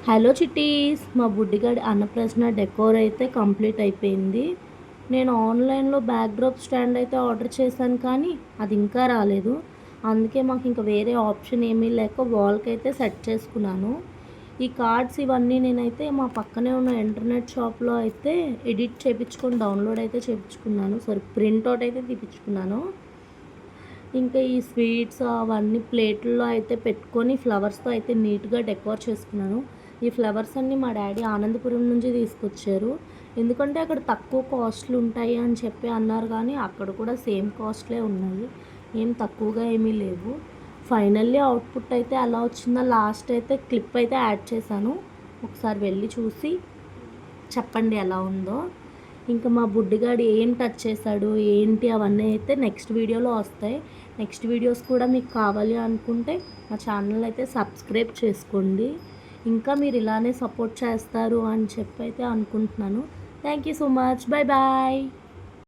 Hello చిట్టీస్, మా బుడ్డిగాడి అన్నప్రాసన decor అయితే కంప్లీట్ అయిపోయింది. నేను ఆన్లైన్లో బ్యాక్డ్రాప్ స్టాండ్ అయితే ఆర్డర్ చేశాను, కానీ అది ఇంకా రాలేదు. అందుకే మాకు ఇంకా వేరే ఆప్షన్ ఏమీ లేక వాల్కి అయితే సెట్ చేసుకున్నాను. ఈ కార్డ్స్ ఇవన్నీ నేనైతే మా పక్కనే ఉన్న ఇంటర్నెట్ షాప్లో అయితే ఎడిట్ చేయించుకొని డౌన్లోడ్ అయితే చేయించుకున్నాను. ప్రింట్ అవుట్ అయితే తీపించుకున్నాను. ఇంకా ఈ స్వీట్స్ అవన్నీ ప్లేట్లలో అయితే పెట్టుకొని ఫ్లవర్స్తో అయితే నీట్గా డెకోర్ చేసుకున్నాను. ఈ ఫ్లవర్స్ అన్నీ మా డాడీ ఆనందపురం నుంచి తీసుకొచ్చారు. ఎందుకంటే అక్కడ తక్కువ కాస్ట్లు ఉంటాయి అని చెప్పి అన్నారు, కానీ అక్కడ కూడా సేమ్ కాస్ట్లే ఉన్నాయి, ఏం తక్కువగా ఏమీ లేవు. ఫైనల్లీ అవుట్పుట్ అయితే ఎలా వచ్చిందో లాస్ట్ అయితే క్లిప్ అయితే యాడ్ చేశాను. ఒకసారి వెళ్ళి చూసి చెప్పండి ఎలా ఉందో. ఇంకా మా బుడ్డిగాడు ఏం టచ్ చేశాడు ఏంటి అవన్నీ అయితే నెక్స్ట్ వీడియోలో వస్తాయి. నెక్స్ట్ వీడియోస్ కూడా మీకు కావాలి అనుకుంటే మా ఛానల్ అయితే సబ్స్క్రైబ్ చేసుకోండి. ఇంకా మీరు ఇలానే సపోర్ట్ చేస్తారు అని చెప్పి అయితే అనుకుంటున్నాను. Thank you so much. Bye bye.